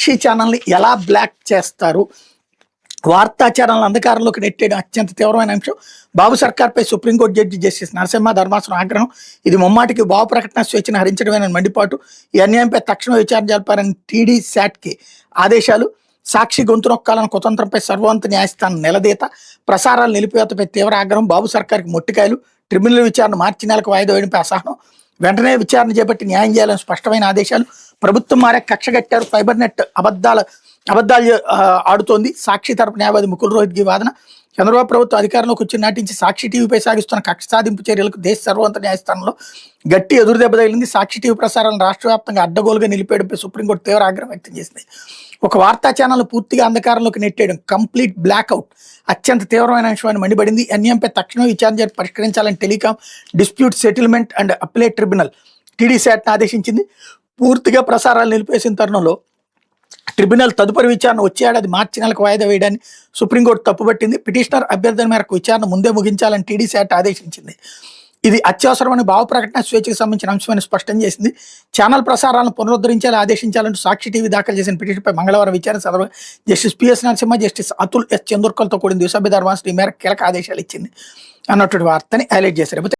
సాక్షి ఛానల్ని ఎలా బ్లాక్ చేస్తారు, వార్తా ఛానల్ అంధకారంలోకి నెట్టేయడం అత్యంత తీవ్రమైన అంశం. బాబు సర్కార్పై సుప్రీంకోర్టు జడ్జి జస్టిస్ నరసింహ ధర్మాసనం ఆగ్రహం. ఇది ముమ్మాటికి భావ ప్రకటన స్వేచ్ఛను హరించడమేనని మండిపాటు. ఈ అన్యాయంపై తక్షణ విచారణ జరపాలని టీడీ శాట్కి ఆదేశాలు. సాక్షి గొంతు నొక్కాలను కుతంత్రంపై సర్వోన్నత న్యాయస్థానం నిలదీత. ప్రసారాలు నిలిపివేతపై తీవ్ర ఆగ్రహం. బాబు సర్కార్కి మొట్టికాయలు. ట్రిబ్యునల్ విచారణ మార్చి నెలకు వాయిదా వేయడంపై అసహనం. వెంటనే విచారణ చేపట్టి న్యాయం చేయాలని స్పష్టమైన ఆదేశాలు. ప్రభుత్వం మారే కక్షగట్టారు. ఫైబర్ నెట్ అబద్ధాలు ఆడుతోంది. సాక్షి తరపు న్యాయవాది ముకుల్ రోహిత్గి వాదన. చంద్రబాబు ప్రభుత్వం అధికారంలోకి వచ్చి నాటించి సాక్షి టీవీపై సాగిస్తున్న కక్ష సాధింపు చర్యలకు దేశ సర్వోన్నత న్యాయస్థానంలో గట్టి ఎదురుదెబ్బ తగిలింది. సాక్షి టీవీ ప్రసారాలను రాష్ట్ర వ్యాప్తంగా అడ్డగోలుగా నిలిపేయడంపై సుప్రీంకోర్టు తీవ్ర ఆగ్రహం వ్యక్తం చేసింది. ఒక వార్తా ఛానల్ పూర్తిగా అంధకారంలోకి నెట్టేయడం, కంప్లీట్ బ్లాక్అవుట్ అత్యంత తీవ్రమైన అంశమని మండిపడింది. అన్యాయంపై తక్షణ విచారణ జరిపి పరిష్కరించాలని telecom dispute settlement and appellate tribunal TD శాట్ను ఆదేశించింది. పూర్తిగా ప్రసారాలు నిలిపేసిన తరుణంలో ట్రిబ్యునల్ తదుపరి విచారణ వచ్చే ఏడాది మార్చి నెలకు వాయిదా వేయడాన్ని సుప్రీంకోర్టు తప్పుపట్టింది. పిటిషనర్ అభ్యర్థన మేరకు విచారణ ముందే ముగించాలని టీడీ శాట్ ఆదేశించింది. ఇది అత్యవసరమని భావ ప్రకటన స్వేచ్ఛకు సంబంధించిన అంశమని స్పష్టం చేసింది. ఛానల్ ప్రసారాలను పునరుద్ధరించాలి ఆదేశించాలంటూ సాక్షి టీవీ దాఖలు చేసిన పిటిషన్పై మంగళవారం విచారణ సందర్భంగా justice PS Narasimha, justice Atul S చందూర్కర్తో కూడిన ద్విసభ్య ధర్మాసనం ఈ మేరకు కీలక ఆదేశాలు ఇచ్చింది అన్నటువంటి వార్తని హైలైట్ చేశారు.